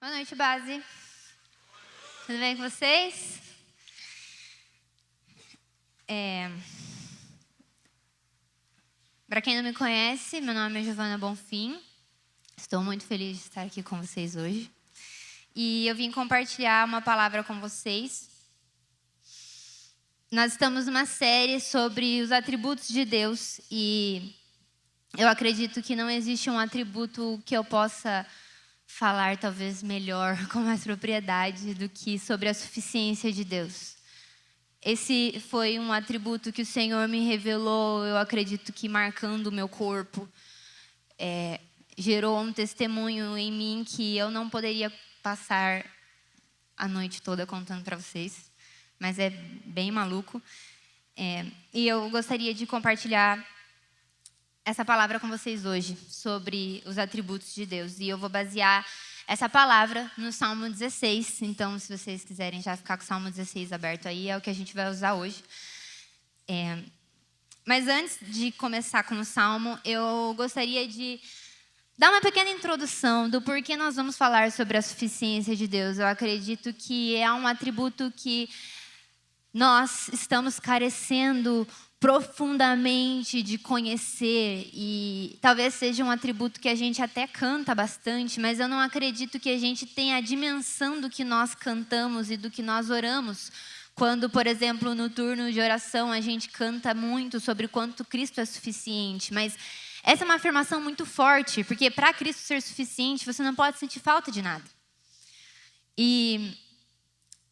Boa noite, base. Tudo bem com vocês? Para quem não me conhece, meu nome é Giovana Bonfim. Estou muito feliz de estar aqui com vocês hoje. E eu vim compartilhar uma palavra com vocês. Nós estamos numa série sobre os atributos de Deus e eu acredito que não existe um atributo que eu possa falar talvez melhor, com mais propriedade, do que sobre a suficiência de Deus. Esse foi um atributo que o Senhor me revelou, eu acredito que marcando o meu corpo, gerou um testemunho em mim que eu não poderia passar a noite toda contando para vocês, mas é bem maluco. E eu gostaria de compartilhar essa palavra com vocês hoje, sobre os atributos de Deus. E eu vou basear essa palavra no Salmo 16. Então, se vocês quiserem já ficar com o Salmo 16 aberto aí, é o que a gente vai usar hoje. Mas antes de começar com o Salmo, eu gostaria de dar uma pequena introdução do porquê nós vamos falar sobre a suficiência de Deus. Eu acredito que é um atributo que nós estamos carecendo profundamente de conhecer, e talvez seja um atributo que a gente até canta bastante, mas eu não acredito que a gente tenha a dimensão do que nós cantamos e do que nós oramos. Quando, por exemplo, no turno de oração a gente canta muito sobre quanto Cristo é suficiente, mas essa é uma afirmação muito forte, porque para Cristo ser suficiente você não pode sentir falta de nada. E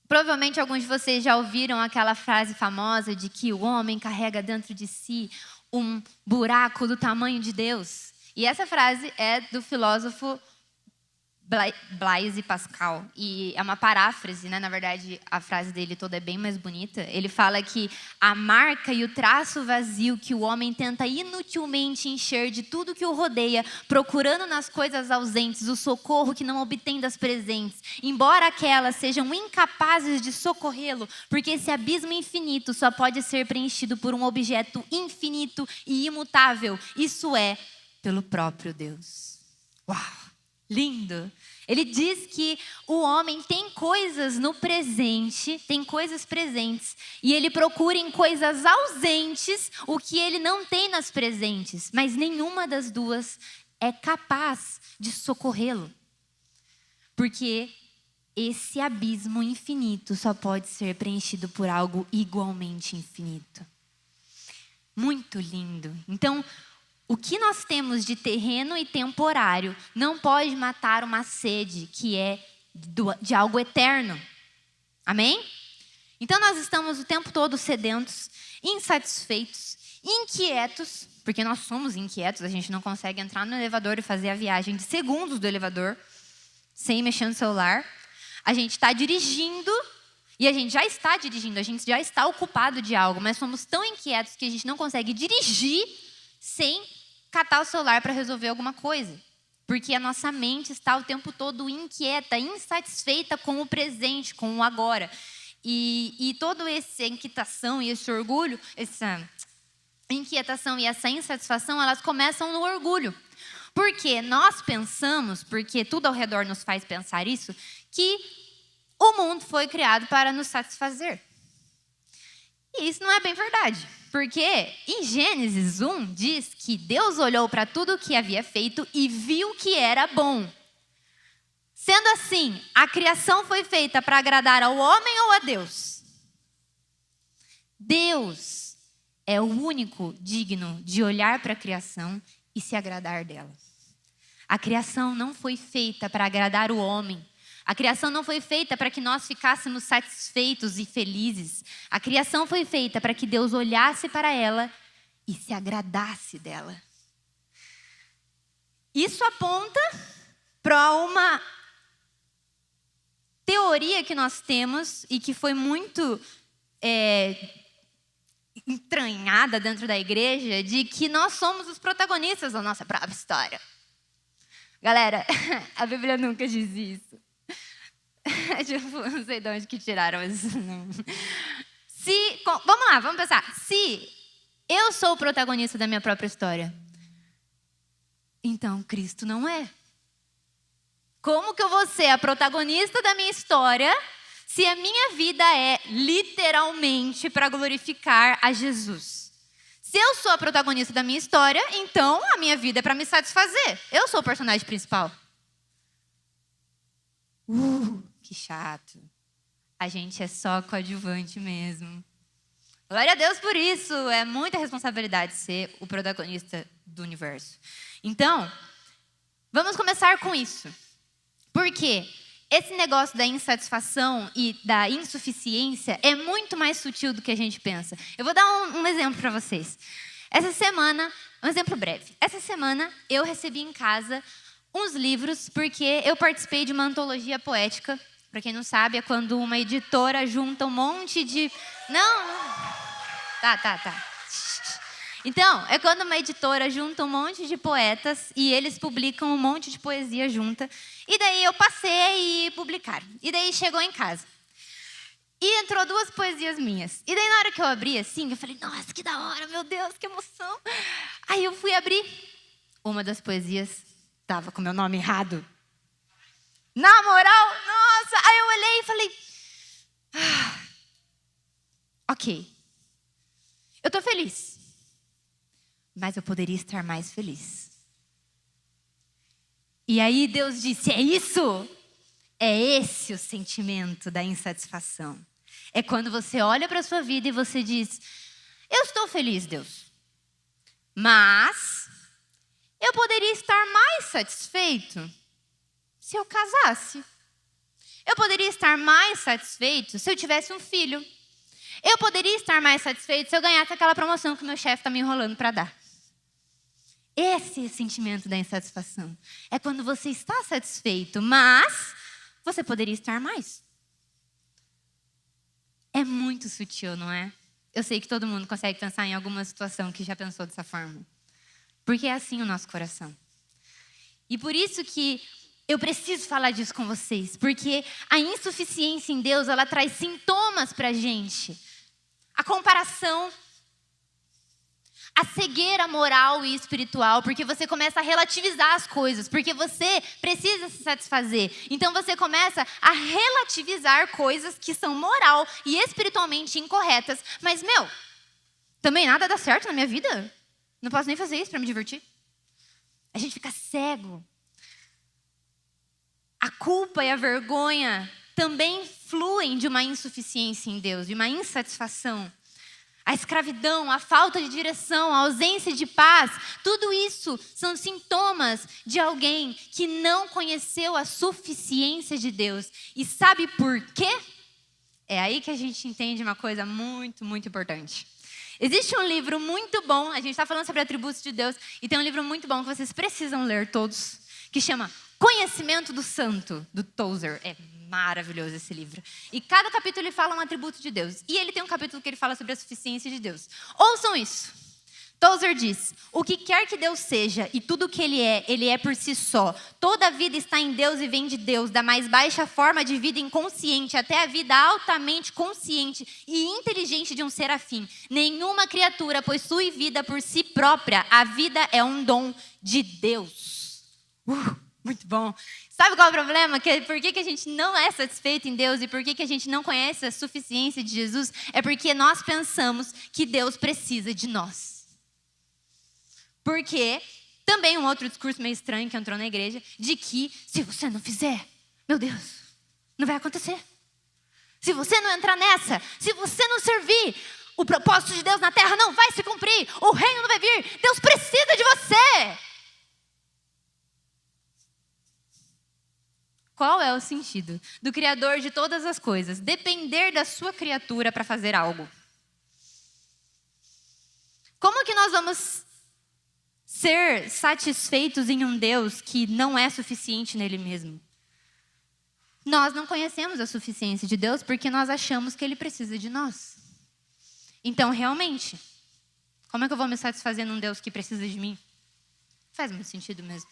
provavelmente alguns de vocês já ouviram aquela frase famosa de que o homem carrega dentro de si um buraco do tamanho de Deus. E essa frase é do filósofo Blaise Pascal. E é uma paráfrase, né? Na verdade, a frase dele toda é bem mais bonita. Ele fala que a marca e o traço vazio que o homem tenta inutilmente encher de tudo que o rodeia, procurando nas coisas ausentes o socorro que não obtém das presentes, embora aquelas sejam incapazes de socorrê-lo, porque esse abismo infinito só pode ser preenchido por um objeto infinito e imutável, isso é, pelo próprio Deus. Uau! Lindo. Ele diz que o homem tem coisas no presente, tem coisas presentes, e ele procura em coisas ausentes o que ele não tem nas presentes, mas nenhuma das duas é capaz de socorrê-lo. Porque esse abismo infinito só pode ser preenchido por algo igualmente infinito. Muito lindo. Então, o que nós temos de terreno e temporário não pode matar uma sede que é de algo eterno. Amém? Então nós estamos o tempo todo sedentos, insatisfeitos, inquietos, porque nós somos inquietos, a gente não consegue entrar no elevador e fazer a viagem de segundos do elevador, sem mexer no celular. A gente está dirigindo, e a gente já está dirigindo, a gente já está ocupado de algo, mas somos tão inquietos que a gente não consegue dirigir sem catar o celular para resolver alguma coisa. Porque a nossa mente está o tempo todo inquieta, insatisfeita com o presente, com o agora. E toda essa inquietação e esse orgulho, essa inquietação e essa insatisfação, elas começam no orgulho. Porque nós pensamos, porque tudo ao redor nos faz pensar isso, que o mundo foi criado para nos satisfazer. E isso não é bem verdade. Porque em Gênesis 1 diz que Deus olhou para tudo o que havia feito e viu que era bom. Sendo assim, a criação foi feita para agradar ao homem ou a Deus? Deus é o único digno de olhar para a criação e se agradar dela. A criação não foi feita para agradar o homem. A criação não foi feita para que nós ficássemos satisfeitos e felizes. A criação foi feita para que Deus olhasse para ela e se agradasse dela. Isso aponta para uma teoria que nós temos e que foi muito entranhada dentro da igreja, de que nós somos os protagonistas da nossa própria história. Galera, a Bíblia nunca diz isso. Tipo, não sei de onde que tiraram isso. Vamos lá, vamos pensar. Se eu sou o protagonista da minha própria história, então Cristo não é. Como que eu vou ser a protagonista da minha história se a minha vida é literalmente para glorificar a Jesus? Se eu sou a protagonista da minha história, então a minha vida é para me satisfazer. Eu sou o personagem principal. Que chato. A gente é só coadjuvante mesmo. Glória a Deus por isso. É muita responsabilidade ser o protagonista do universo. Então, vamos começar com isso. Porque esse negócio da insatisfação e da insuficiência é muito mais sutil do que a gente pensa. Eu vou dar um exemplo para vocês. Essa semana, um exemplo breve. Essa semana eu recebi em casa uns livros porque eu participei de uma antologia poética. Para quem não sabe, é quando uma editora junta um monte de... Tá. Então, é quando uma editora junta um monte de poetas e eles publicam um monte de poesia junta. E daí eu passei e publicaram. E daí chegou em casa. E entrou 2 poesias minhas. E daí na hora que eu abri assim, eu falei, nossa, que da hora, meu Deus, que emoção. Aí eu fui abrir. Uma das poesias estava com meu nome errado. Na moral, nossa. Aí eu olhei e falei, ok. Eu tô feliz. Mas eu poderia estar mais feliz. E aí Deus disse, é isso? É esse o sentimento da insatisfação. É quando você olha para a sua vida e você diz, eu estou feliz, Deus. Mas eu poderia estar mais satisfeito se eu casasse. Eu poderia estar mais satisfeito se eu tivesse um filho. Eu poderia estar mais satisfeito se eu ganhasse aquela promoção que o meu chefe está me enrolando para dar. Esse é o sentimento da insatisfação. É quando você está satisfeito, mas você poderia estar mais. É muito sutil, não é? Eu sei que todo mundo consegue pensar em alguma situação que já pensou dessa forma. Porque é assim o nosso coração. E por isso que eu preciso falar disso com vocês. Porque a insuficiência em Deus, ela traz sintomas pra gente. A comparação, a cegueira moral e espiritual, porque você começa a relativizar as coisas, porque você precisa se satisfazer. Então você começa a relativizar coisas que são moral e espiritualmente incorretas. Mas, também nada dá certo na minha vida. Não posso nem fazer isso para me divertir. A gente fica cego. A culpa e a vergonha também fluem de uma insuficiência em Deus, de uma insatisfação. A escravidão, a falta de direção, a ausência de paz, tudo isso são sintomas de alguém que não conheceu a suficiência de Deus. E sabe por quê? É aí que a gente entende uma coisa muito, muito importante. Existe um livro muito bom, a gente está falando sobre atributos de Deus, e tem um livro muito bom que vocês precisam ler todos, que chama Conhecimento do Santo, do Tozer. É maravilhoso esse livro. E cada capítulo ele fala um atributo de Deus. E ele tem um capítulo que ele fala sobre a suficiência de Deus. Ouçam isso. Tozer diz, o que quer que Deus seja e tudo o que ele é por si só. Toda a vida está em Deus e vem de Deus, da mais baixa forma de vida inconsciente até a vida altamente consciente e inteligente de um serafim. Nenhuma criatura possui vida por si própria. A vida é um dom de Deus. Muito bom. Sabe qual é o problema? Por que a gente não é satisfeito em Deus e por que a gente não conhece a suficiência de Jesus? É porque nós pensamos que Deus precisa de nós. Porque também um outro discurso meio estranho que entrou na igreja, de que se você não fizer, meu Deus, não vai acontecer. Se você não entrar nessa, se você não servir, o propósito de Deus na terra não vai se cumprir, o reino não vai vir, Deus precisa de você. Qual é o sentido do Criador de todas as coisas depender da sua criatura para fazer algo? Como que nós vamos ser satisfeitos em um Deus que não é suficiente nele mesmo? Nós não conhecemos a suficiência de Deus porque nós achamos que ele precisa de nós. Então, realmente, como é que eu vou me satisfazer num Deus que precisa de mim? Faz muito sentido mesmo.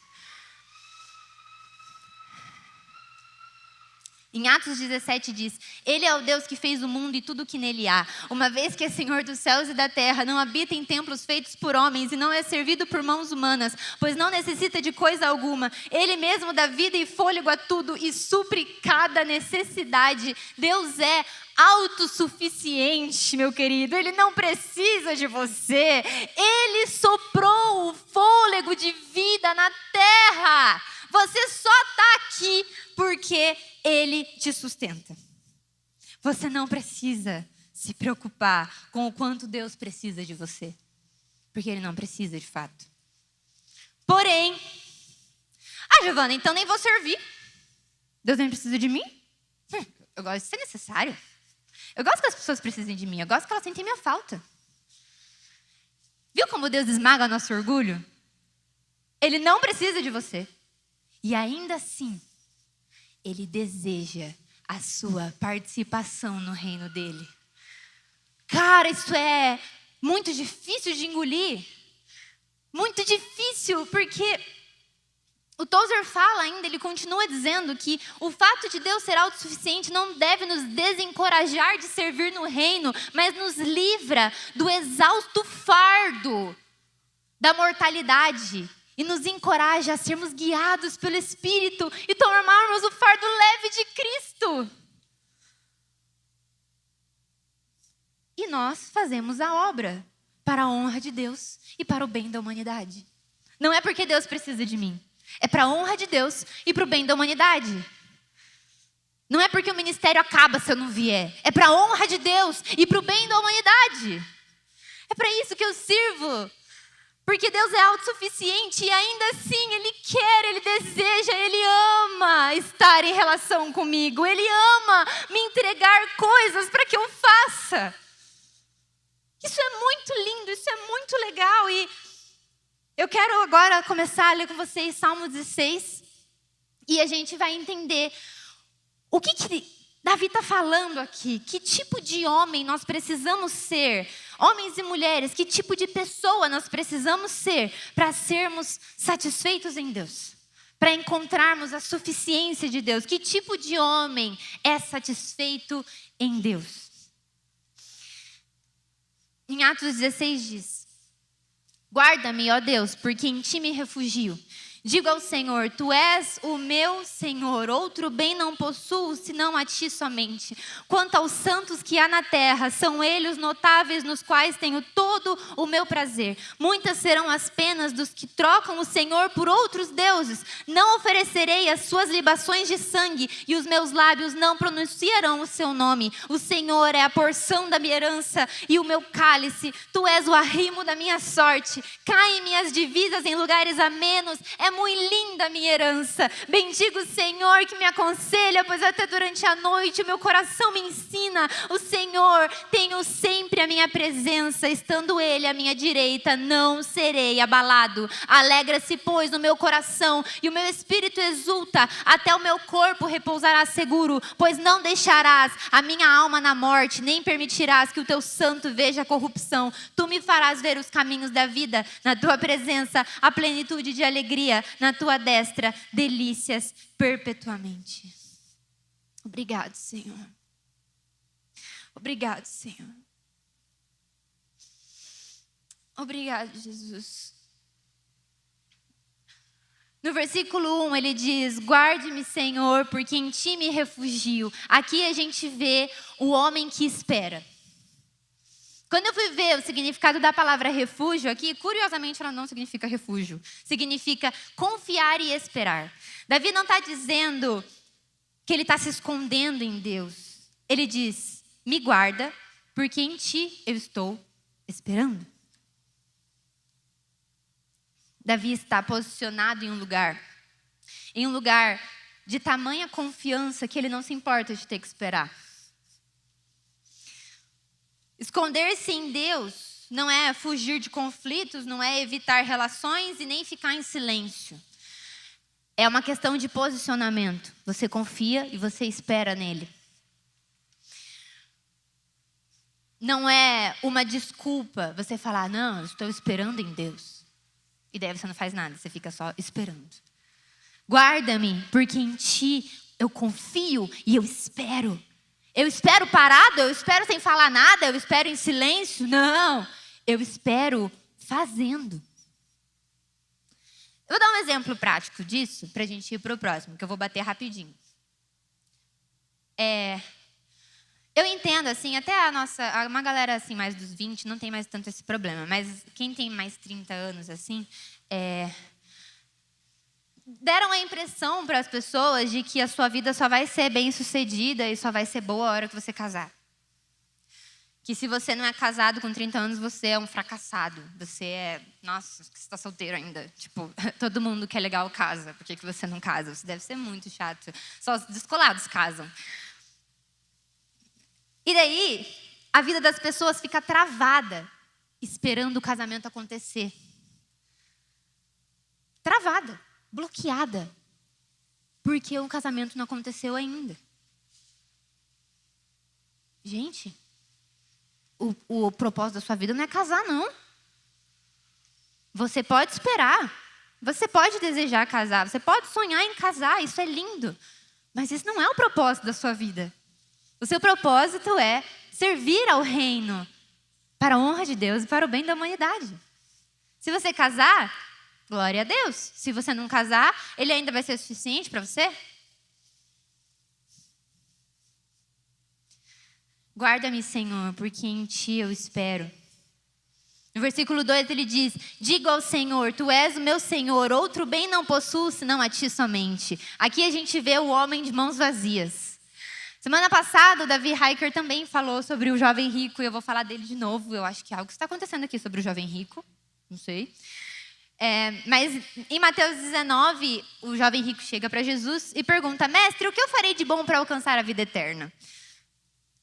Em Atos 17 diz: Ele é o Deus que fez o mundo e tudo o que nele há. Uma vez que é Senhor dos céus e da terra, não habita em templos feitos por homens e não é servido por mãos humanas, pois não necessita de coisa alguma. Ele mesmo dá vida e fôlego a tudo e supre cada necessidade. Deus é autossuficiente, meu querido. Ele não precisa de você. Ele soprou o fôlego de vida na terra. Você só está aqui porque Ele te sustenta. Você não precisa se preocupar com o quanto Deus precisa de você, porque Ele não precisa de fato. Porém, Giovana, então nem vou servir. Deus nem precisa de mim? Eu gosto de ser necessário. Eu gosto que as pessoas precisem de mim. Eu gosto que elas sentem minha falta. Viu como Deus esmaga nosso orgulho? Ele não precisa de você. E ainda assim, Ele deseja a sua participação no reino dele. Cara, isso é muito difícil de engolir. Muito difícil, porque o Tozer fala ainda, ele continua dizendo que o fato de Deus ser autossuficiente não deve nos desencorajar de servir no reino, mas nos livra do exausto fardo da mortalidade. E nos encoraja a sermos guiados pelo Espírito e tomarmos o fardo leve de Cristo. E nós fazemos a obra para a honra de Deus e para o bem da humanidade. Não é porque Deus precisa de mim. É para a honra de Deus e para o bem da humanidade. Não é porque o ministério acaba se eu não vier. É para a honra de Deus e para o bem da humanidade. É para isso que eu sirvo. Porque Deus é autossuficiente e ainda assim Ele quer, Ele deseja, Ele ama estar em relação comigo. Ele ama me entregar coisas para que eu faça. Isso é muito lindo, isso é muito legal. E eu quero agora começar a ler com vocês Salmo 16. E a gente vai entender o que Davi está falando aqui. Que tipo de homem nós precisamos ser? Homens e mulheres, que tipo de pessoa nós precisamos ser para sermos satisfeitos em Deus? Para encontrarmos a suficiência de Deus? Que tipo de homem é satisfeito em Deus? Em Atos 16 diz: Guarda-me, ó Deus, porque em ti me refugio. Digo ao Senhor, tu és o meu Senhor, outro bem não possuo, senão a ti somente. Quanto aos santos que há na terra, são eles os notáveis nos quais tenho todo o meu prazer. Muitas serão as penas dos que trocam o Senhor por outros deuses. Não oferecerei as suas libações de sangue, e os meus lábios não pronunciarão o seu nome. O Senhor é a porção da minha herança e o meu cálice. Tu és o arrimo da minha sorte. Caem minhas divisas em lugares amenos. É muito linda a minha herança. Bendigo o Senhor que me aconselha, pois até durante a noite o meu coração me ensina. O Senhor, tenho sempre a minha presença, estando Ele à minha direita, não serei abalado. Alegra-se, pois, no meu coração, e o meu espírito exulta, até o meu corpo repousará seguro, pois não deixarás a minha alma na morte, nem permitirás que o teu santo veja a corrupção. Tu me farás ver os caminhos da vida, na tua presença, a plenitude de alegria, na tua destra, delícias perpetuamente. Obrigado, Senhor. Obrigado, Senhor. Obrigado, Jesus. No versículo 1 ele diz: guarde-me, Senhor, porque em ti me refugio. Aqui a gente vê o homem que espera. Quando eu fui ver o significado da palavra refúgio aqui, curiosamente ela não significa refúgio. Significa confiar e esperar. Davi não está dizendo que ele está se escondendo em Deus. Ele diz: me guarda, porque em ti eu estou esperando. Davi está posicionado em um lugar de tamanha confiança que ele não se importa de ter que esperar. Esconder-se em Deus não é fugir de conflitos, não é evitar relações e nem ficar em silêncio. É uma questão de posicionamento. Você confia e você espera nele. Não é uma desculpa você falar: não, eu estou esperando em Deus. E daí você não faz nada, você fica só esperando. Guarda-me, porque em ti Eu confio e eu espero. Eu espero parado, eu espero sem falar nada, eu espero em silêncio. Não, eu espero fazendo. Eu vou dar um exemplo prático disso para a gente ir para o próximo, que eu vou bater rapidinho. Eu entendo, assim, até uma galera assim, mais dos 20 não tem mais tanto esse problema, mas quem tem mais 30 anos, assim, deram a impressão para as pessoas de que a sua vida só vai ser bem-sucedida e só vai ser boa a hora que você casar. Que se você não é casado com 30 anos, você é um fracassado. Você é... Nossa, você está solteiro ainda. Tipo, todo mundo que é legal casa. Por que você não casa? Você deve ser muito chato. Só os descolados casam. E daí, a vida das pessoas fica travada, esperando o casamento acontecer. Travada, bloqueada. Porque o casamento não aconteceu ainda. Gente... O propósito da sua vida não é casar, não. Você pode esperar. Você pode desejar casar. Você pode sonhar em casar. Isso é lindo. Mas isso não é o propósito da sua vida. O seu propósito é servir ao reino para a honra de Deus e para o bem da humanidade. Se você casar, glória a Deus. Se você não casar, ele ainda vai ser suficiente para você? Guarda-me, Senhor, porque em Ti eu espero. No versículo 2 ele diz: digo ao Senhor, Tu és o meu Senhor, outro bem não possuo senão a Ti somente. Aqui a gente vê o homem de mãos vazias. Semana passada o Davi Heiker também falou sobre o jovem rico e eu vou falar dele de novo. Eu acho que é algo que está acontecendo aqui sobre o jovem rico. Não sei. Mas em Mateus 19, o jovem rico chega para Jesus e pergunta: Mestre, o que eu farei de bom para alcançar a vida eterna?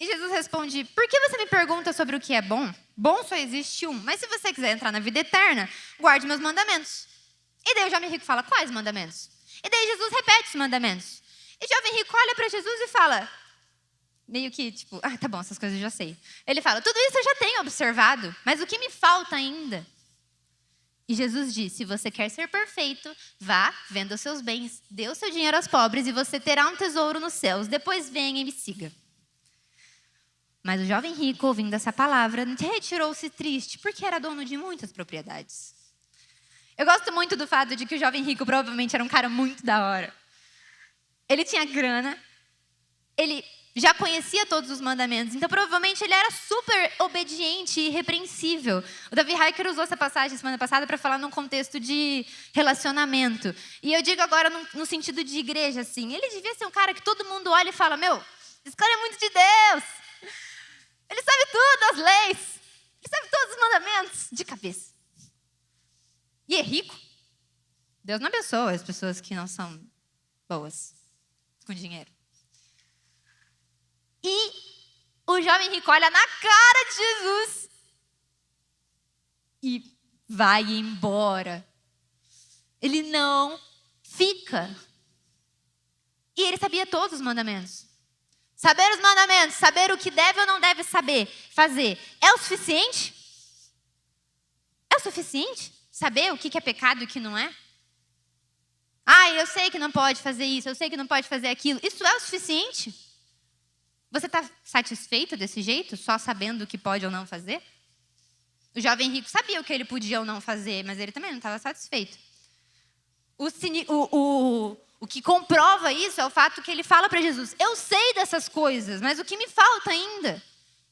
E Jesus responde: por que você me pergunta sobre o que é bom? Bom só existe um, mas se você quiser entrar na vida eterna, guarde meus mandamentos. E daí o jovem rico fala: quais mandamentos? E daí Jesus repete os mandamentos. E o jovem rico olha para Jesus e fala, meio que tipo, tá bom, essas coisas eu já sei. Ele fala: tudo isso eu já tenho observado, mas o que me falta ainda? E Jesus diz: se você quer ser perfeito, vá, venda os seus bens, dê o seu dinheiro aos pobres e você terá um tesouro nos céus. Depois venha e me siga. Mas o jovem rico, ouvindo essa palavra, retirou-se triste, porque era dono de muitas propriedades. Eu gosto muito do fato de que o jovem rico provavelmente era um cara muito da hora. Ele tinha grana, ele já conhecia todos os mandamentos, então provavelmente ele era super obediente e irrepreensível. O Davi Heiker usou essa passagem semana passada para falar num contexto de relacionamento. E eu digo agora no sentido de igreja, assim. Ele devia ser um cara que todo mundo olha e fala: meu, esse cara é muito de Deus. Ele sabe tudo, as leis. Ele sabe todos os mandamentos de cabeça. E é rico. Deus não abençoa as pessoas que não são boas com dinheiro. E o jovem rico olha na cara de Jesus e vai embora. Ele não fica. E ele sabia todos os mandamentos. Saber os mandamentos, saber o que deve ou não deve fazer, é o suficiente? É o suficiente? Saber o que é pecado e o que não é? Eu sei que não pode fazer isso, eu sei que não pode fazer aquilo. Isso é o suficiente? Você está satisfeito desse jeito, só sabendo o que pode ou não fazer? O jovem rico sabia o que ele podia ou não fazer, mas ele também não estava satisfeito. O que comprova isso é o fato que ele fala para Jesus: eu sei dessas coisas, mas o que me falta ainda?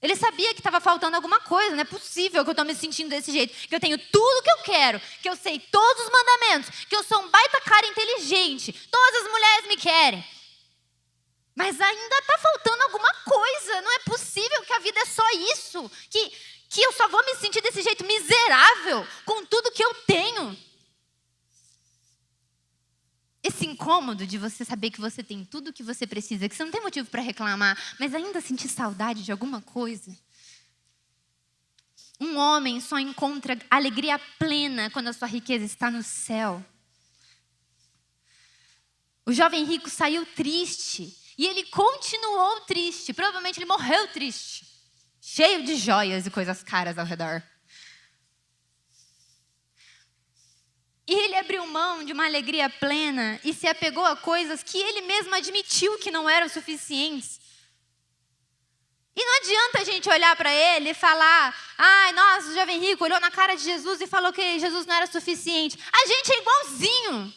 Ele sabia que estava faltando alguma coisa. Não é possível que eu estou me sentindo desse jeito. Que eu tenho tudo o que eu quero, que eu sei todos os mandamentos, que eu sou um baita cara inteligente, todas as mulheres me querem. Mas ainda está faltando alguma coisa. Não é possível que a vida é só isso. Que eu só vou me sentir desse jeito miserável com tudo que eu tenho. Esse incômodo de você saber que você tem tudo o que você precisa, que você não tem motivo para reclamar, mas ainda sentir saudade de alguma coisa. Um homem só encontra alegria plena quando a sua riqueza está no céu. O jovem rico saiu triste e ele continuou triste. Provavelmente ele morreu triste, cheio de joias e coisas caras ao redor. E ele abriu mão de uma alegria plena e se apegou a coisas que ele mesmo admitiu que não eram suficientes. E não adianta a gente olhar para ele e falar, ai, nossa, o jovem rico olhou na cara de Jesus e falou que Jesus não era suficiente. A gente é igualzinho.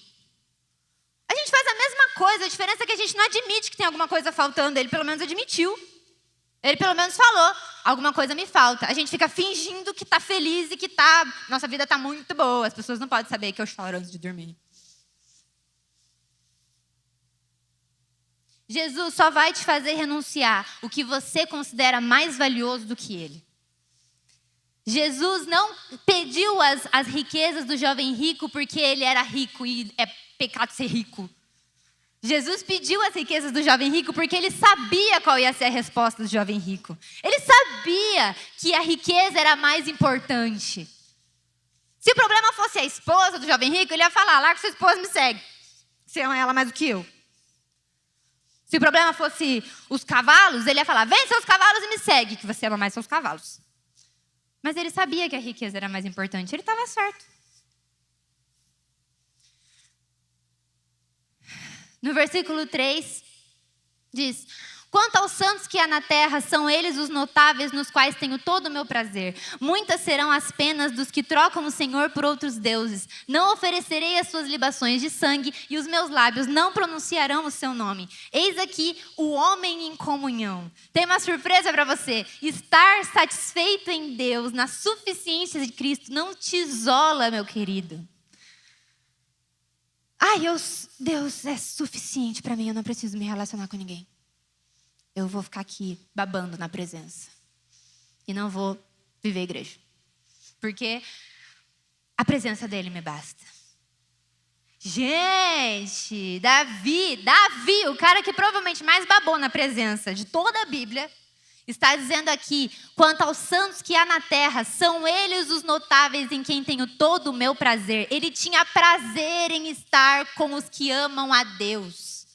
A gente faz a mesma coisa, a diferença é que a gente não admite que tem alguma coisa faltando. Ele pelo menos admitiu. Ele pelo menos falou, alguma coisa me falta. A gente fica fingindo que está feliz e que nossa vida está muito boa. As pessoas não podem saber que eu choro antes de dormir. Jesus só vai te fazer renunciar o que você considera mais valioso do que ele. Jesus não pediu as riquezas do jovem rico porque ele era rico e é pecado ser rico. Jesus pediu as riquezas do jovem rico porque ele sabia qual ia ser a resposta do jovem rico. Ele sabia que a riqueza era mais importante. Se o problema fosse a esposa do jovem rico, ele ia falar, larga sua esposa e me segue. Você ama ela mais do que eu. Se o problema fosse os cavalos, ele ia falar, vem seus cavalos e me segue, que você ama mais seus cavalos. Mas ele sabia que a riqueza era mais importante, ele estava certo. No versículo 3, diz, quanto aos santos que há na terra, são eles os notáveis nos quais tenho todo o meu prazer. Muitas serão as penas dos que trocam o Senhor por outros deuses. Não oferecerei as suas libações de sangue e os meus lábios não pronunciarão o seu nome. Eis aqui o homem em comunhão. Tem uma surpresa para você. Estar satisfeito em Deus, na suficiência de Cristo, não te isola, meu querido. Deus é suficiente para mim, eu não preciso me relacionar com ninguém. Eu vou ficar aqui babando na presença. E não vou viver a igreja. Porque a presença dele me basta. Gente, Davi, o cara que provavelmente mais babou na presença de toda a Bíblia, está dizendo aqui, quanto aos santos que há na terra, são eles os notáveis em quem tenho todo o meu prazer. Ele tinha prazer em estar com os que amam a Deus.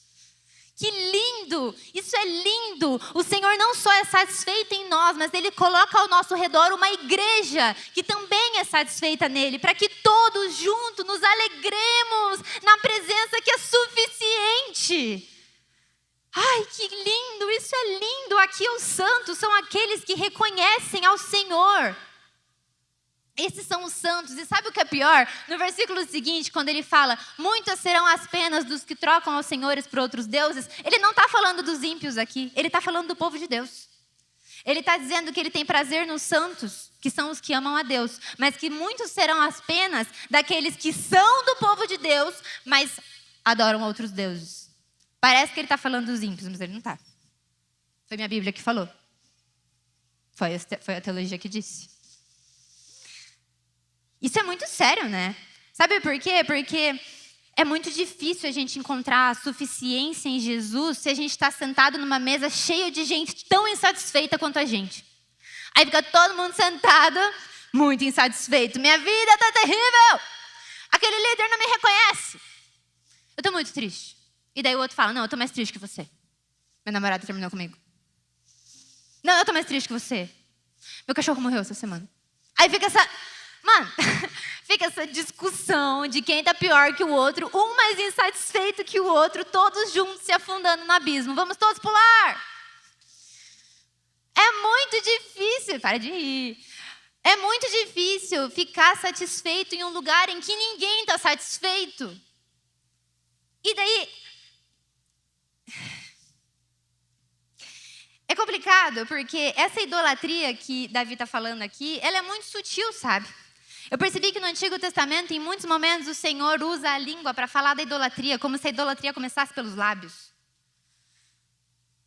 Que lindo! Isso é lindo! O Senhor não só é satisfeito em nós, mas Ele coloca ao nosso redor uma igreja que também é satisfeita nele, para que todos juntos nos alegremos na presença que é suficiente. Ai, que lindo! Isso é lindo! Aqui os santos são aqueles que reconhecem ao Senhor. Esses são os santos. E sabe o que é pior? No versículo seguinte, quando ele fala, muitas serão as penas dos que trocam aos senhores por outros deuses, ele não está falando dos ímpios aqui, ele está falando do povo de Deus. Ele está dizendo que ele tem prazer nos santos, que são os que amam a Deus, mas que muitos serão as penas daqueles que são do povo de Deus, mas adoram outros deuses. Parece que ele está falando dos ímpios, mas ele não está. Foi minha Bíblia que falou. Foi a teologia que disse. Isso é muito sério, né? Sabe por quê? Porque é muito difícil a gente encontrar a suficiência em Jesus se a gente está sentado numa mesa cheia de gente tão insatisfeita quanto a gente. Aí fica todo mundo sentado, muito insatisfeito. Minha vida está terrível. Aquele líder não me reconhece. Eu estou muito triste. E daí o outro fala, não, eu estou mais triste que você. Meu namorado terminou comigo. Não, eu estou mais triste que você. Meu cachorro morreu essa semana. Aí fica fica essa discussão de quem está pior que o outro, um mais insatisfeito que o outro, todos juntos se afundando no abismo. Vamos todos pular. É muito difícil, para de rir. É muito difícil ficar satisfeito em um lugar em que ninguém está satisfeito. E daí... É complicado, porque essa idolatria que Davi está falando aqui, ela é muito sutil, sabe? Eu percebi que no Antigo Testamento, em muitos momentos, o Senhor usa a língua para falar da idolatria, como se a idolatria começasse pelos lábios.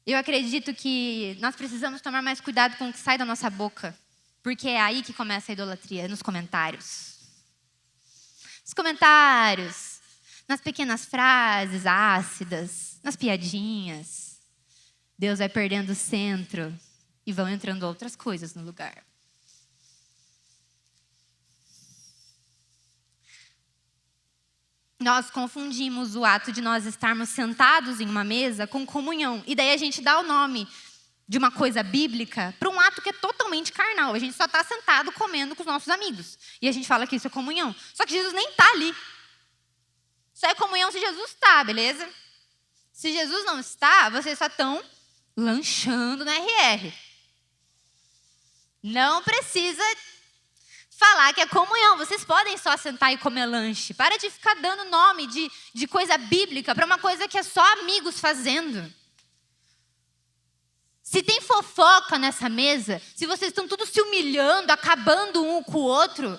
Eu acredito que nós precisamos tomar mais cuidado com o que sai da nossa boca, porque é aí que começa a idolatria, nos comentários. Nos comentários, nas pequenas frases ácidas, nas piadinhas. Deus vai perdendo o centro e vão entrando outras coisas no lugar. Nós confundimos o ato de nós estarmos sentados em uma mesa com comunhão. E daí a gente dá o nome de uma coisa bíblica para um ato que é totalmente carnal. A gente só está sentado comendo com os nossos amigos. E a gente fala que isso é comunhão. Só que Jesus nem está ali. Só é comunhão se Jesus está, beleza? Se Jesus não está, vocês só estão lanchando no RR. Não precisa falar que é comunhão. Vocês podem só sentar e comer lanche. Para de ficar dando nome de coisa bíblica para uma coisa que é só amigos fazendo. Se tem fofoca nessa mesa, se vocês estão tudo se humilhando, acabando um com o outro,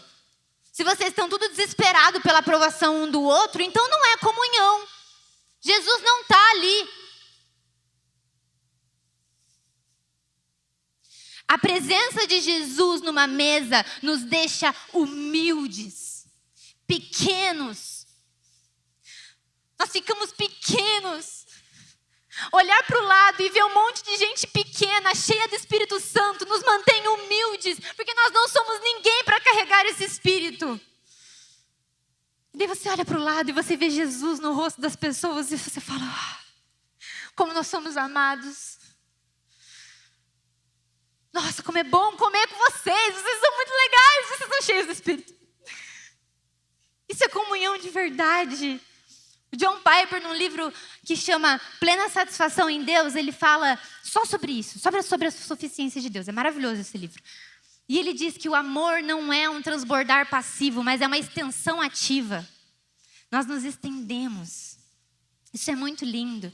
se vocês estão tudo desesperados pela aprovação um do outro, então não é comunhão. Jesus não está ali. A presença de Jesus numa mesa nos deixa humildes, pequenos. Nós ficamos pequenos. Olhar para o lado e ver um monte de gente pequena, cheia do Espírito Santo, nos mantém humildes, porque nós não somos ninguém para carregar esse Espírito. E daí você olha para o lado e você vê Jesus no rosto das pessoas e você fala, como nós somos amados. Nossa, como é bom comer com vocês são muito legais, vocês são cheios do Espírito. Isso é comunhão de verdade. O John Piper, num livro que chama Plena Satisfação em Deus, ele fala só sobre isso, sobre a suficiência de Deus. É maravilhoso esse livro. E ele diz que o amor não é um transbordar passivo, mas é uma extensão ativa. Nós nos estendemos. Isso é muito lindo.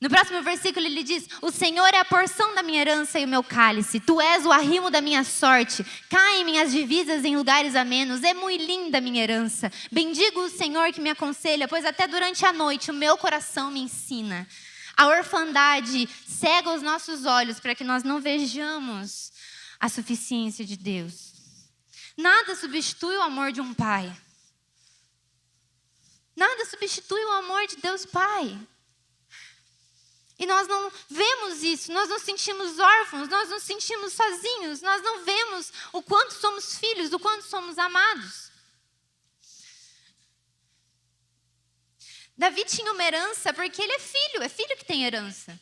No próximo versículo ele diz, o Senhor é a porção da minha herança e o meu cálice. Tu és o arrimo da minha sorte. Caem minhas divisas em lugares amenos. É muito linda a minha herança. Bendigo o Senhor que me aconselha, pois até durante a noite o meu coração me ensina. A orfandade cega os nossos olhos para que nós não vejamos a suficiência de Deus. Nada substitui o amor de um pai. Nada substitui o amor de Deus Pai. E nós não vemos isso, nós nos sentimos órfãos, nós nos sentimos sozinhos, nós não vemos o quanto somos filhos, o quanto somos amados. Davi tinha uma herança porque ele é filho que tem herança.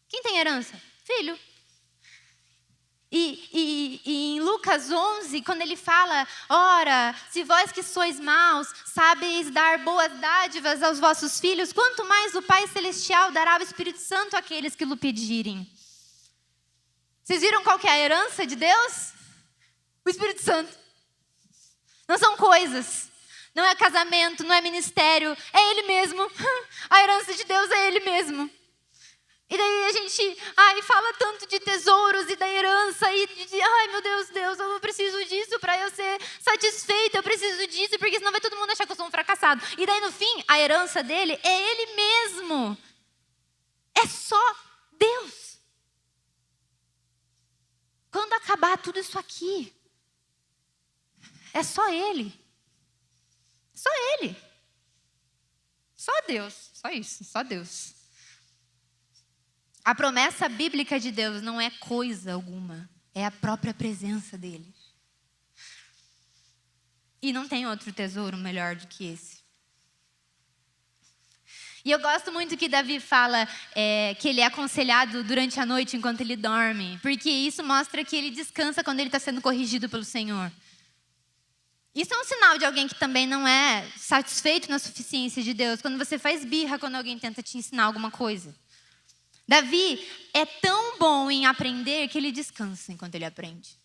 Quem tem herança? Filho. E em Lucas 11, quando ele fala, ora, se vós que sois maus, sabeis dar boas dádivas aos vossos filhos, quanto mais o Pai Celestial dará o Espírito Santo àqueles que lhe pedirem. Vocês viram qual que é a herança de Deus? O Espírito Santo. Não são coisas, não é casamento, não é ministério, é Ele mesmo. A herança de Deus é Ele mesmo. E daí a gente fala tanto de tesouros e da herança e ai meu Deus, eu preciso disso para eu ser satisfeita, eu preciso disso, porque senão vai todo mundo achar que eu sou um fracassado. E daí no fim, a herança dele é Ele mesmo. É só Deus. Quando acabar tudo isso aqui, é só Ele. Só Ele. Só Deus. Só isso, só Deus. A promessa bíblica de Deus não é coisa alguma, é a própria presença dele. E não tem outro tesouro melhor do que esse. E eu gosto muito que Davi fala que ele é aconselhado durante a noite enquanto ele dorme, porque isso mostra que ele descansa quando ele está sendo corrigido pelo Senhor. Isso é um sinal de alguém que também não é satisfeito na suficiência de Deus, quando você faz birra quando alguém tenta te ensinar alguma coisa. Davi é tão bom em aprender que ele descansa enquanto ele aprende.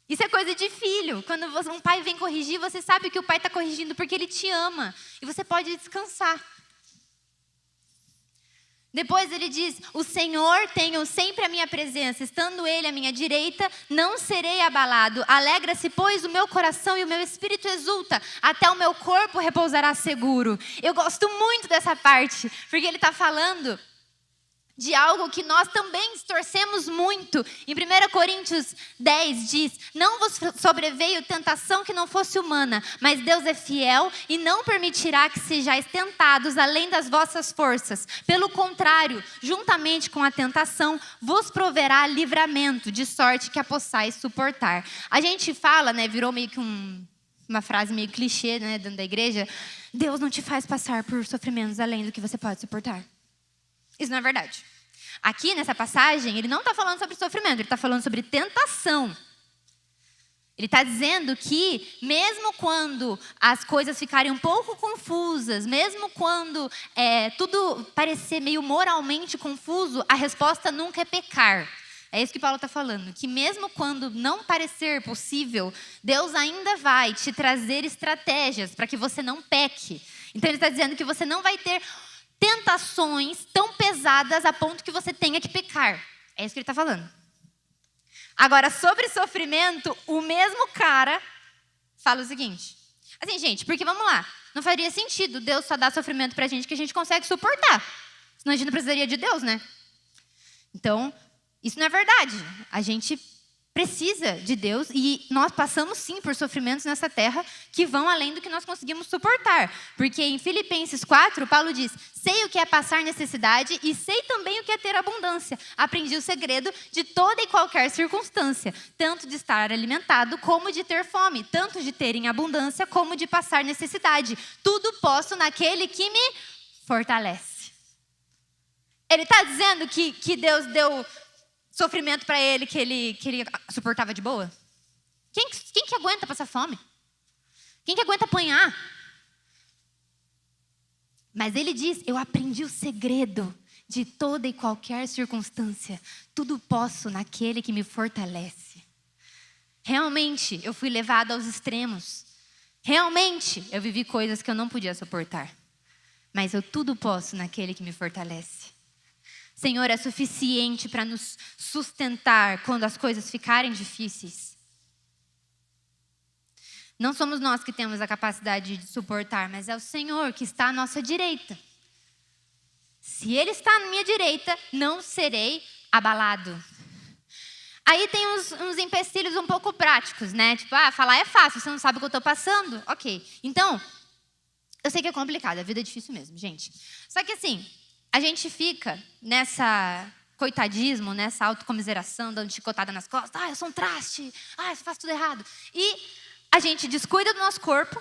Isso é coisa de filho. Quando um pai vem corrigir, você sabe que o pai está corrigindo porque ele te ama. E você pode descansar. Depois ele diz, o Senhor tenho sempre a minha presença. Estando Ele à minha direita, não serei abalado. Alegra-se, pois, o meu coração e o meu espírito exulta. Até o meu corpo repousará seguro. Eu gosto muito dessa parte, porque ele está falando de algo que nós também distorcemos muito. Em 1 Coríntios 10 diz, não vos sobreveio tentação que não fosse humana, mas Deus é fiel e não permitirá que sejais tentados além das vossas forças. Pelo contrário, juntamente com a tentação, vos proverá livramento, de sorte que a possais suportar. A gente fala, virou meio que uma frase meio clichê, dentro da igreja, Deus não te faz passar por sofrimentos além do que você pode suportar. Isso não é verdade. Aqui nessa passagem, ele não está falando sobre sofrimento, ele está falando sobre tentação. Ele está dizendo que mesmo quando as coisas ficarem um pouco confusas, mesmo quando tudo parecer meio moralmente confuso, a resposta nunca é pecar. É isso que Paulo está falando, que mesmo quando não parecer possível, Deus ainda vai te trazer estratégias para que você não peque. Então ele está dizendo que você não vai ter tentações tão pesadas a ponto que você tenha que pecar. É isso que ele está falando. Agora, sobre sofrimento, o mesmo cara fala o seguinte. Assim, gente, porque vamos lá, não faria sentido Deus só dar sofrimento pra gente que a gente consegue suportar. Senão a gente não precisaria de Deus, né? Então, isso não é verdade. A gente precisa de Deus e nós passamos sim por sofrimentos nessa terra que vão além do que nós conseguimos suportar. Porque em Filipenses 4, Paulo diz: sei o que é passar necessidade e sei também o que é ter abundância. Aprendi o segredo de toda e qualquer circunstância, tanto de estar alimentado como de ter fome, tanto de ter em abundância como de passar necessidade. Tudo posso naquele que me fortalece. Ele está dizendo que Deus deu sofrimento para ele que ele suportava de boa? Quem que aguenta passar fome? Quem que aguenta apanhar? Mas ele diz: eu aprendi o segredo de toda e qualquer circunstância. Tudo posso naquele que me fortalece. Realmente, eu fui levada aos extremos. Realmente, eu vivi coisas que eu não podia suportar. Mas eu tudo posso naquele que me fortalece. Senhor, é suficiente para nos sustentar quando as coisas ficarem difíceis. Não somos nós que temos a capacidade de suportar, mas é o Senhor que está à nossa direita. Se Ele está à minha direita, não serei abalado. Aí tem uns empecilhos um pouco práticos, né? Tipo, falar é fácil, você não sabe o que eu estou passando. Ok, então, eu sei que é complicado, a vida é difícil mesmo, gente. Só que assim, a gente fica nessa coitadismo, nessa autocomiseração, dando chicotada nas costas. Eu sou um traste. Eu faço tudo errado. E a gente descuida do nosso corpo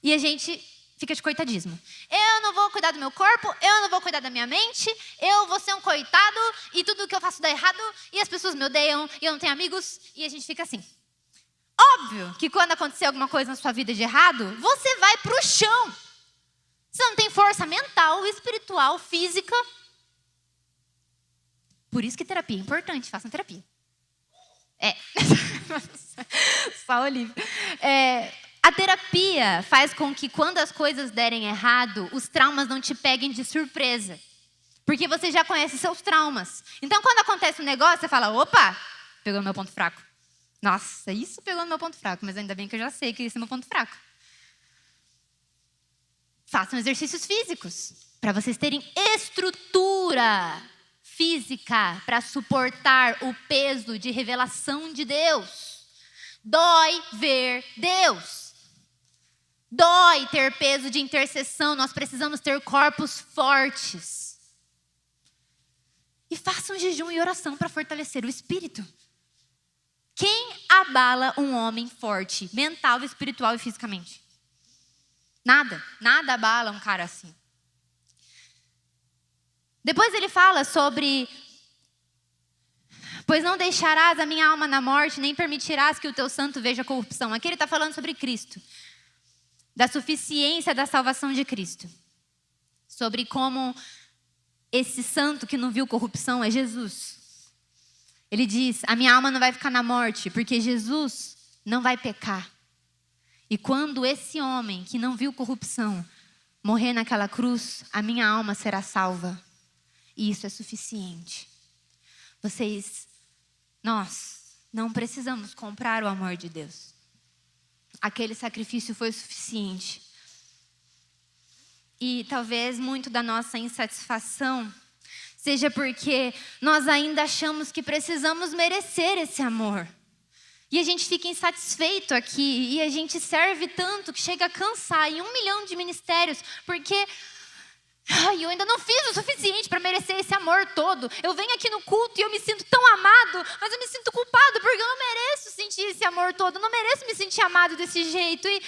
e a gente fica de coitadismo. Eu não vou cuidar do meu corpo, eu não vou cuidar da minha mente, eu vou ser um coitado e tudo que eu faço dá errado e as pessoas me odeiam e eu não tenho amigos e a gente fica assim. Óbvio que quando acontecer alguma coisa na sua vida de errado, você vai pro chão. Você não tem força mental, espiritual, física. Por isso que terapia é importante, façam terapia. Só Olívia. A terapia faz com que quando as coisas derem errado, os traumas não te peguem de surpresa. Porque você já conhece seus traumas. Então, quando acontece um negócio, você fala: opa, pegou no meu ponto fraco. Nossa, isso pegou no meu ponto fraco, mas ainda bem que eu já sei que esse é meu ponto fraco. Façam exercícios físicos, para vocês terem estrutura física para suportar o peso de revelação de Deus. Dói ver Deus. Dói ter peso de intercessão. Nós precisamos ter corpos fortes. E façam jejum e oração para fortalecer o espírito. Quem abala um homem forte, mental, espiritual e fisicamente? Nada abala um cara assim. Depois ele fala sobre: pois não deixarás a minha alma na morte, nem permitirás que o teu santo veja corrupção. Aqui ele está falando sobre Cristo, da suficiência da salvação de Cristo. Sobre como esse santo que não viu corrupção é Jesus. Ele diz: a minha alma não vai ficar na morte, porque Jesus não vai pecar. E quando esse homem que não viu corrupção morrer naquela cruz, a minha alma será salva. E isso é suficiente. Nós não precisamos comprar o amor de Deus. Aquele sacrifício foi suficiente. E talvez muito da nossa insatisfação seja porque nós ainda achamos que precisamos merecer esse amor. E a gente fica insatisfeito aqui, e a gente serve tanto que chega a cansar em 1 milhão de ministérios, porque eu ainda não fiz o suficiente para merecer esse amor todo. Eu venho aqui no culto e eu me sinto tão amado, mas eu me sinto culpado porque eu não mereço sentir esse amor todo, eu não mereço me sentir amado desse jeito. E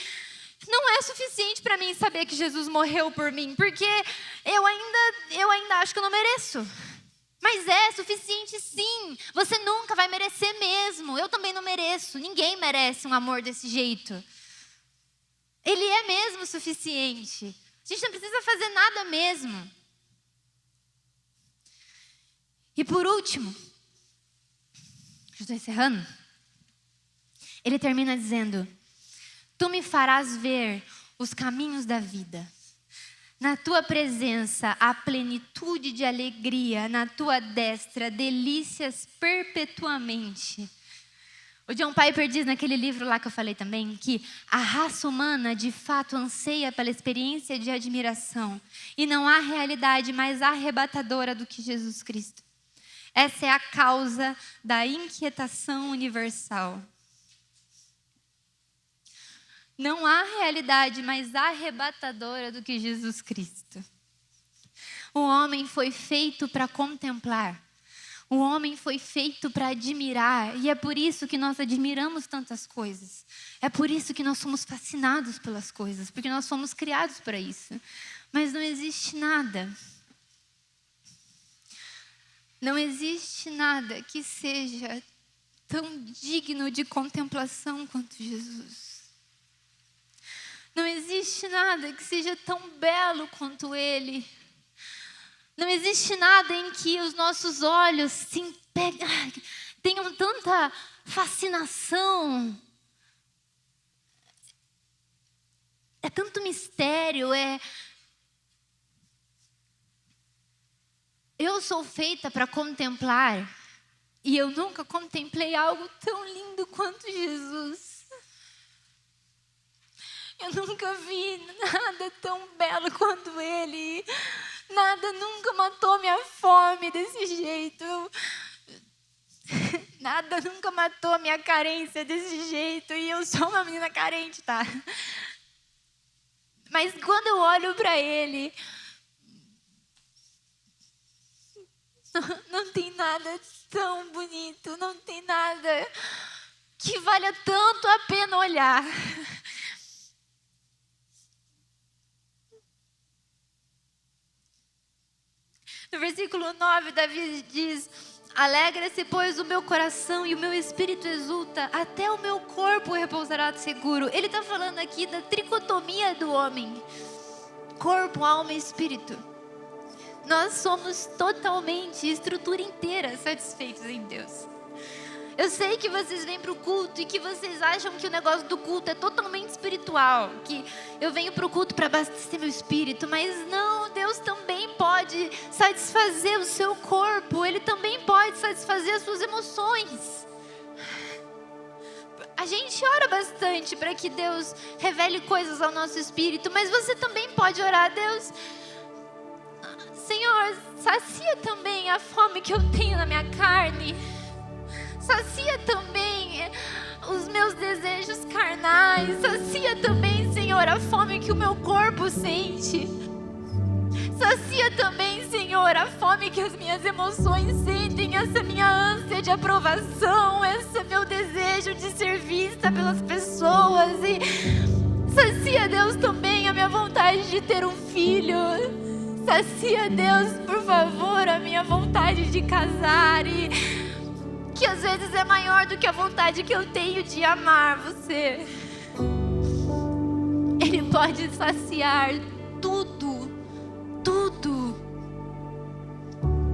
não é suficiente para mim saber que Jesus morreu por mim, porque eu ainda acho que eu não mereço. Mas é suficiente sim. Você nunca vai merecer mesmo. Eu também não mereço. Ninguém merece um amor desse jeito. Ele é mesmo suficiente. A gente não precisa fazer nada mesmo. E por último, já estou encerrando. Ele termina dizendo: tu me farás ver os caminhos da vida. Na tua presença há plenitude de alegria, na tua destra delícias perpetuamente. O John Piper diz naquele livro lá que eu falei também, que a raça humana de fato anseia pela experiência de admiração. E não há realidade mais arrebatadora do que Jesus Cristo. Essa é a causa da inquietação universal. Não há realidade mais arrebatadora do que Jesus Cristo. O homem foi feito para contemplar. O homem foi feito para admirar. E é por isso que nós admiramos tantas coisas. É por isso que nós somos fascinados pelas coisas. Porque nós fomos criados para isso. Mas não existe nada. Não existe nada que seja tão digno de contemplação quanto Jesus. Não existe nada que seja tão belo quanto Ele. Não existe nada em que os nossos olhos tenham tanta fascinação. É tanto mistério, Eu sou feita para contemplar. E eu nunca contemplei algo tão lindo quanto Jesus. Eu nunca vi nada tão belo quanto Ele. Nada nunca matou minha fome desse jeito. Nada nunca matou minha carência desse jeito. E eu sou uma menina carente, tá? Mas quando eu olho para Ele, não tem nada tão bonito. Não tem nada que valha tanto a pena olhar. No versículo 9, Davi diz: alegra-se, pois, o meu coração e o meu espírito exulta, até o meu corpo repousará seguro. Ele está falando aqui da tricotomia do homem: corpo, alma e espírito. Nós somos totalmente, estrutura inteira, satisfeitos em Deus. Eu sei que vocês vêm para o culto e que vocês acham que o negócio do culto é totalmente espiritual, que eu venho para o culto para abastecer meu espírito, mas não, Deus também pode satisfazer o seu corpo, Ele também pode satisfazer as suas emoções. A gente ora bastante para que Deus revele coisas ao nosso espírito, mas você também pode orar: Deus, Senhor, sacia também a fome que eu tenho na minha carne. Sacia também os meus desejos carnais. Sacia também, Senhor, a fome que o meu corpo sente. Sacia também, Senhor, a fome que as minhas emoções sentem. Essa minha ânsia de aprovação. Esse meu desejo de ser vista pelas pessoas. E sacia, Deus, também a minha vontade de ter um filho. Sacia, Deus, por favor, a minha vontade de casar. E que às vezes é maior do que a vontade que eu tenho de amar você. Ele pode saciar tudo, tudo,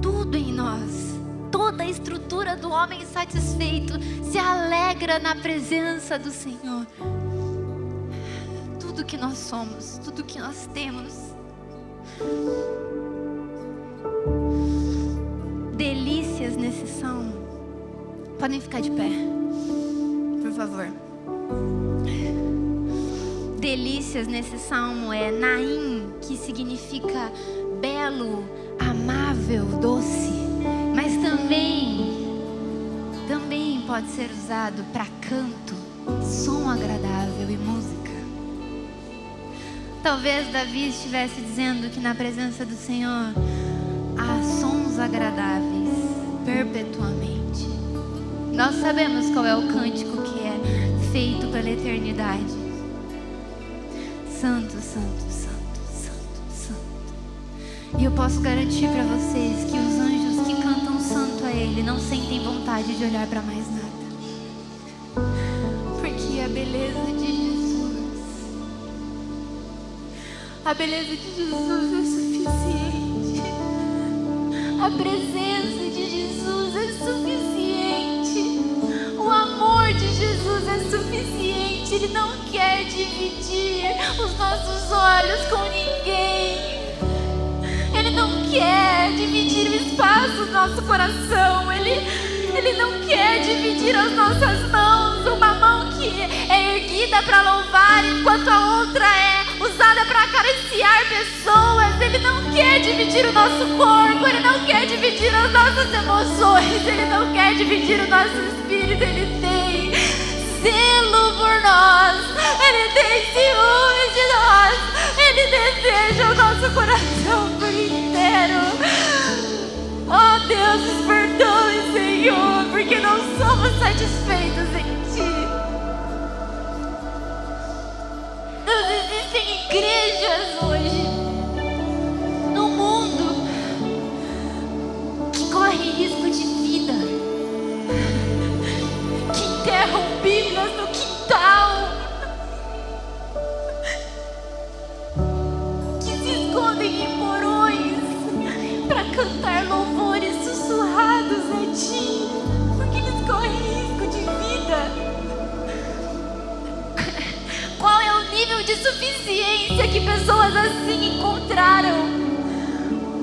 tudo em nós. Toda a estrutura do homem satisfeito se alegra na presença do Senhor. Tudo que nós somos, tudo que nós temos. Delícias nesse salmo. Podem ficar de pé, por favor. Delícias nesse salmo é Naim, que significa belo, amável, doce. Mas também pode ser usado para canto, som agradável e música. Talvez Davi estivesse dizendo que na presença do Senhor há sons agradáveis perpetuamente. Nós sabemos qual é o cântico que é feito pela eternidade. Santo, santo, santo, santo, santo. E eu posso garantir para vocês que os anjos que cantam dele não sentem vontade de olhar para mais nada. Porque a beleza de Jesus, a beleza de Jesus é suficiente. A presença de Jesus é suficiente. O amor de Jesus é suficiente. Ele não quer dividir os nossos olhos com ninguém. Ele não quer dividir o espaço do nosso coração. Ele não quer dividir as nossas mãos. Uma mão que é erguida para louvar, enquanto a outra é usada para acariciar pessoas. Ele não quer dividir o nosso corpo. Ele não quer dividir as nossas emoções. Ele não quer dividir o nosso espírito. Ele tem zelo por nós. Ele tem ciúmes de nós. Ele deseja o nosso coração por inteiro. Oh Deus, nos perdoe, Senhor, porque não somos satisfeitos em Ti. Deus, existem igrejas hoje no mundo que correm risco de vida, que enterram Bíblias no quintal, que se escondem em porões para cantar louvores sussurrados a Ti, porque eles correm risco de vida. Qual é o nível de suficiência que pessoas assim encontraram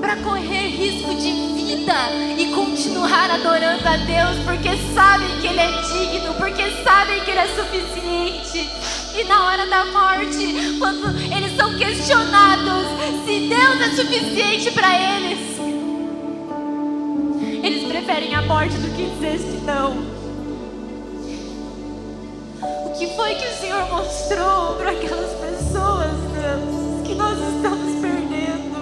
para correr risco de vida e continuar adorando a Deus, porque sabem que Ele é digno, porque sabem que Ele é suficiente? E na hora da morte, quando eles são questionados se Deus é suficiente para eles, eles preferem a morte do que dizer que não. O que foi que o Senhor mostrou para aquelas pessoas, Deus, que nós estamos perdendo?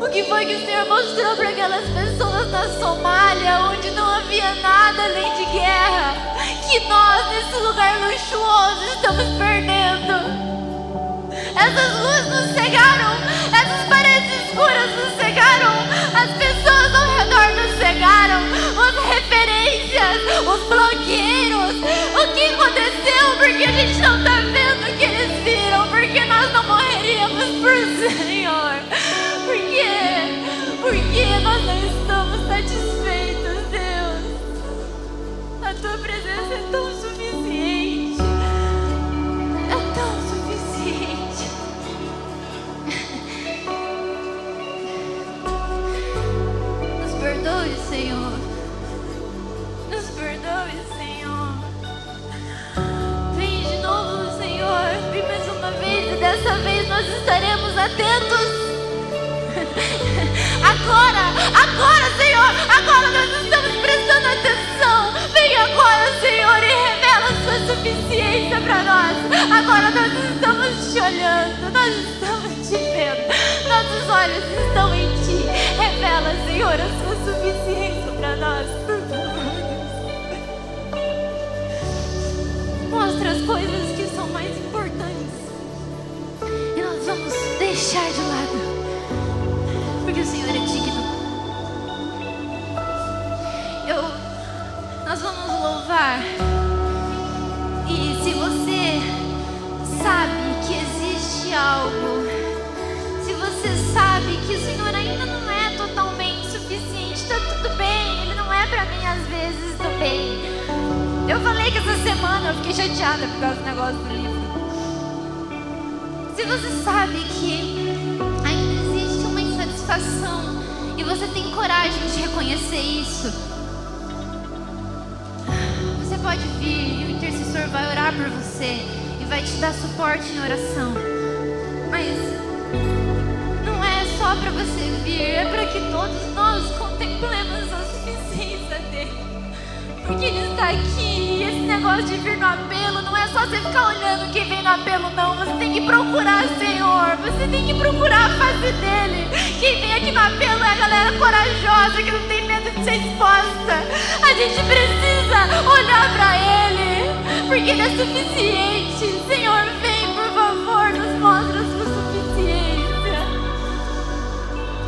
O que foi que o Senhor mostrou para aquelas pessoas na Somália, onde não havia nada além de guerra, que nós, nesse lugar luxuoso, estamos perdendo? Essas luzes nos cegaram, essas paredes escuras nos cegaram, as pessoas ao redor nos cegaram, as referências, os blogueiros. O que aconteceu? Porque a gente não está vendo o que eles viram, porque nós não morreríamos por Senhor. Por quê? Porque nós não estamos satisfeitos, Deus. A Tua presença é tão suficiente. É tão suficiente. Nos perdoe, Senhor. Nos perdoe, Senhor. Vem de novo, Senhor. Vem mais uma vez, e dessa vez nós estaremos atentos. Agora, Senhor, agora nós estamos prestando atenção. Vem agora, Senhor, e revela a Sua suficiência para nós. Agora nós estamos te olhando, nós estamos te vendo, nossos olhos estão em Ti. Revela, Senhor, a Sua suficiência para nós, por favor. Mostra as coisas que são mais importantes e nós vamos deixar de lado, porque o Senhor é digno. Nós vamos louvar. E se você sabe que existe algo, se você sabe que o Senhor ainda não é totalmente suficiente, está tudo bem. Ele não é para mim às vezes também. Eu falei que essa semana eu fiquei chateada por causa do negócio do livro. Se você sabe que ainda existe uma insatisfação e você tem coragem de reconhecer isso, você pode vir e o intercessor vai orar por você e vai te dar suporte em oração. Mas não é só para você vir, é para que todos nós contemplemos a suficiência dele. Porque ele está aqui. E esse negócio de vir no apelo não é só você ficar olhando quem vem no apelo, não. Você tem que procurar, Senhor. Você tem que procurar a face dele. Quem vem aqui no apelo é a galera corajosa, que não tem medo de ser exposta. A gente precisa olhar para ele, porque ele é suficiente. Senhor, vem, por favor, nos mostra a sua suficiência.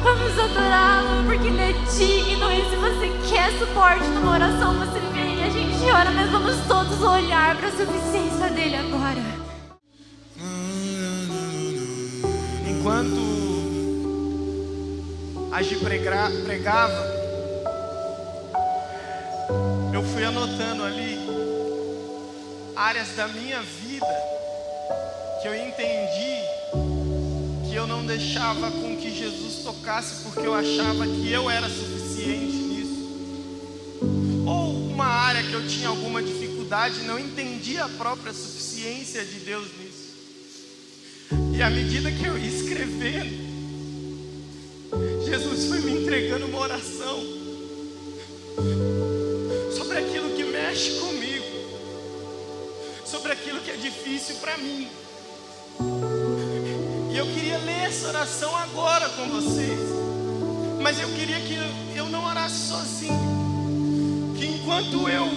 Vamos adorá-lo. porque Ele é digno. E se você quer suporte numa oração, você vem e a gente ora. Nós vamos todos olhar para a suficiência dEle agora. Enquanto a Gi pregava, eu fui anotando ali áreas da minha vida que eu entendi que eu não deixava com que Jesus tocasse porque eu achava que eu era suficiente nisso. Ou uma área que eu tinha alguma dificuldade, não entendia a própria suficiência de Deus nisso. E à medida que eu ia escrevendo, Jesus foi me entregando uma oração sobre aquilo que mexe comigo, sobre aquilo que é difícil para mim. E eu queria ler essa oração agora com vocês, mas eu queria que eu não orasse sozinho, que enquanto eu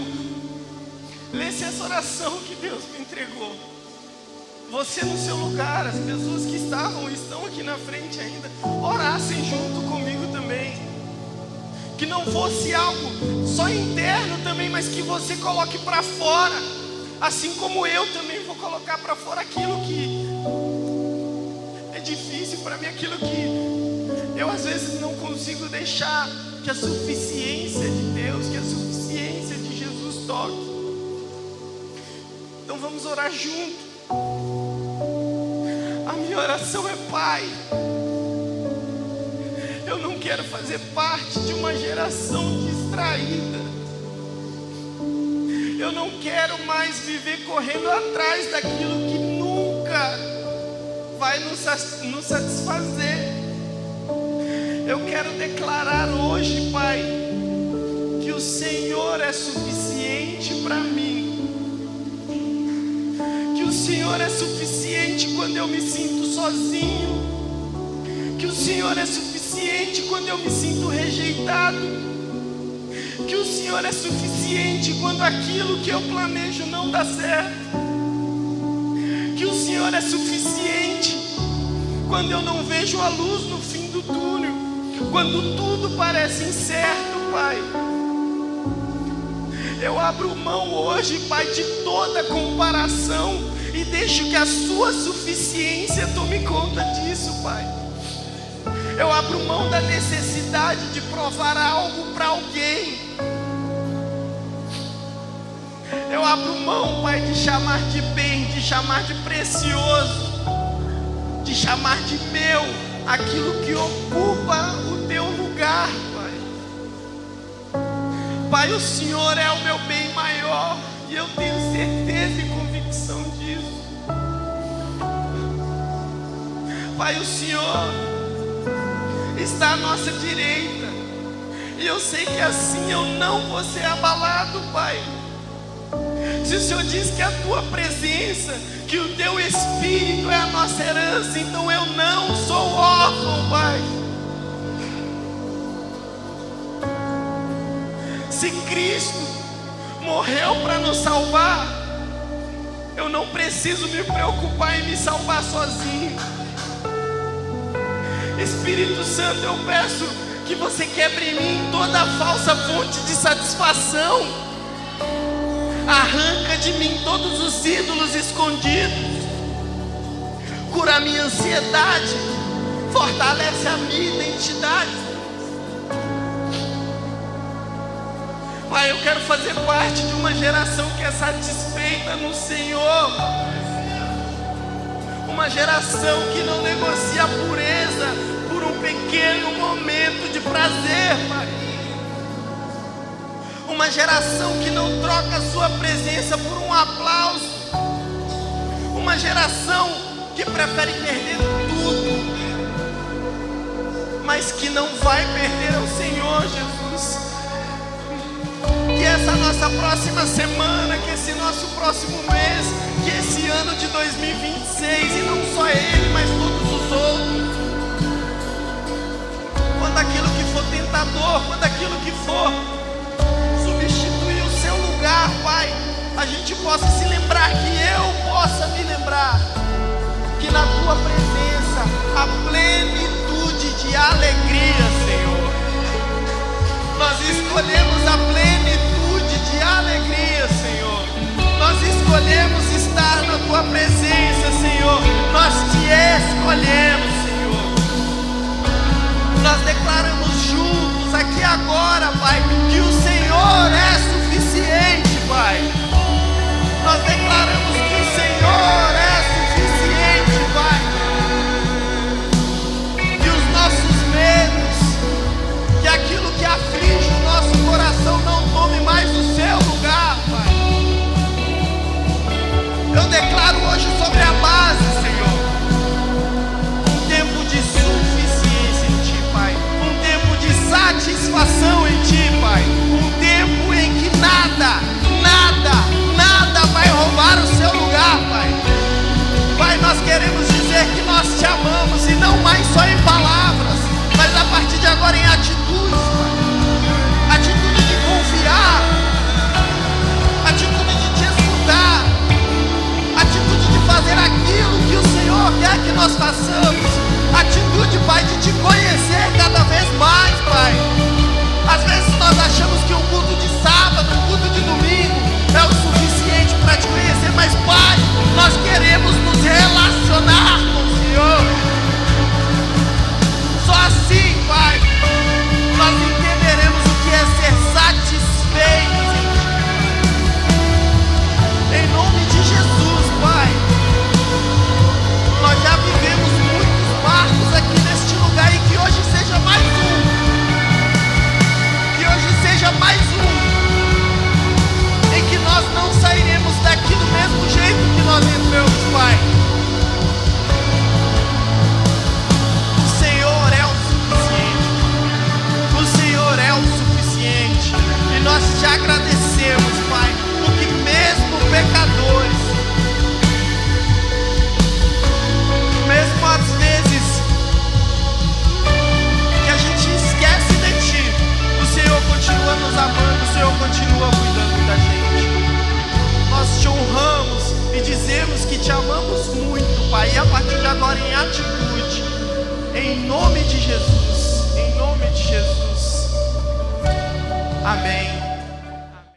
lesse essa oração que Deus me entregou, você no seu lugar, as pessoas que estão aqui na frente ainda, orassem junto comigo também. Que não fosse algo só interno também, mas que você coloque para fora, assim como eu também vou colocar para fora aquilo que é difícil para mim, aquilo que eu às vezes não consigo deixar que a suficiência de Deus, que a suficiência de Jesus toque. Então vamos orar junto. A minha oração é: Pai, eu não quero fazer parte de uma geração distraída. Eu não quero mais viver correndo atrás daquilo que nunca vai nos satisfazer. Eu quero declarar hoje, Pai, que o Senhor é suficiente para mim. Que o Senhor é suficiente quando eu me sinto sozinho. Que o Senhor é suficiente quando eu me sinto rejeitado. Que o Senhor é suficiente quando aquilo que eu planejo não dá certo. Que o Senhor é suficiente quando eu não vejo a luz no fim do túnel, quando tudo parece incerto, Pai. Eu abro mão hoje, Pai, de toda comparação e deixo que a sua suficiência tome conta disso, Pai. Eu abro mão da necessidade de provar algo para alguém. Eu abro mão, Pai, de chamar de bem, de chamar de precioso, de chamar de meu aquilo que ocupa o teu lugar, Pai. Pai, o Senhor é o meu bem maior e eu tenho certeza e convicção disso. Pai, o Senhor está à nossa direita e eu sei que assim eu não vou ser abalado, Pai. Se o Senhor diz que a tua presença, que o teu Espírito é a nossa herança, então eu não sou órfão, Pai. Se Cristo morreu para nos salvar, eu não preciso me preocupar em me salvar sozinho. Espírito Santo, eu peço que você quebre em mim toda falsa fonte de satisfação. Arranca de mim todos os ídolos escondidos. Cura a minha ansiedade. Fortalece a minha identidade. Pai, eu quero fazer parte de uma geração que é satisfeita no Senhor. Uma geração que não negocia a pureza por um pequeno momento de prazer, Pai. Uma geração que não troca a sua presença por um aplauso. Uma geração que prefere perder tudo, mas que não vai perder ao Senhor Jesus. Que essa nossa próxima semana, que esse nosso próximo mês, que esse ano de 2026, e não só ele, mas todos os outros, quando aquilo que for tentador, quando aquilo que for substituir o seu lugar, Pai, a gente possa se lembrar, que eu possa me lembrar que na tua presença há plenitude de alegria, Senhor. tua presença, Senhor, nós te escolhemos, Senhor. Nós declaramos juntos aqui agora, Pai, que o Senhor é suficiente, Pai. Nós declaramos que o Senhor é suficiente, Pai. Que os nossos medos, que aquilo que aflige o nosso coração não tome mais o seu lugar, Pai. Eu declaro hoje sobre a base, Senhor, um tempo de suficiência em Ti, Pai. Um tempo de satisfação em Ti, Pai. Um tempo em que nada vai roubar o seu lugar, Pai. Pai, nós queremos dizer que nós te amamos, e não mais só em palavras, mas a partir de agora em atitudes, Pai. Atitude de confiar, atitude de te escutar, atitude de fazer aquilo que o Senhor quer que nós façamos, atitude, Pai, de te conhecer cada vez mais, Pai. Às vezes nós achamos que um culto de sábado, um culto de domingo é o suficiente para te conhecer, mas, Pai, nós queremos nos relacionar com o Senhor. Só assim, Pai, nós entenderemos o que é ser satisfeitos em Ti. Em nome de Jesus, Pai, nós já vivemos muitos marcos aqui neste lugar, e que hoje seja mais um. Que hoje seja mais um em que nós não sairemos daqui do mesmo jeito que nós entramos, Pai. O Senhor é o suficiente. O Senhor é o suficiente. E nós te agradecemos, Pai, porque mesmo pecadores, mesmo às vezes que a gente esquece de Ti, o Senhor continua nos amando, o Senhor continua cuidando da gente. Nós te honramos e dizemos que te amamos muito, Pai, e a partir de agora em atitude, em nome de Jesus, em nome de Jesus. Amém.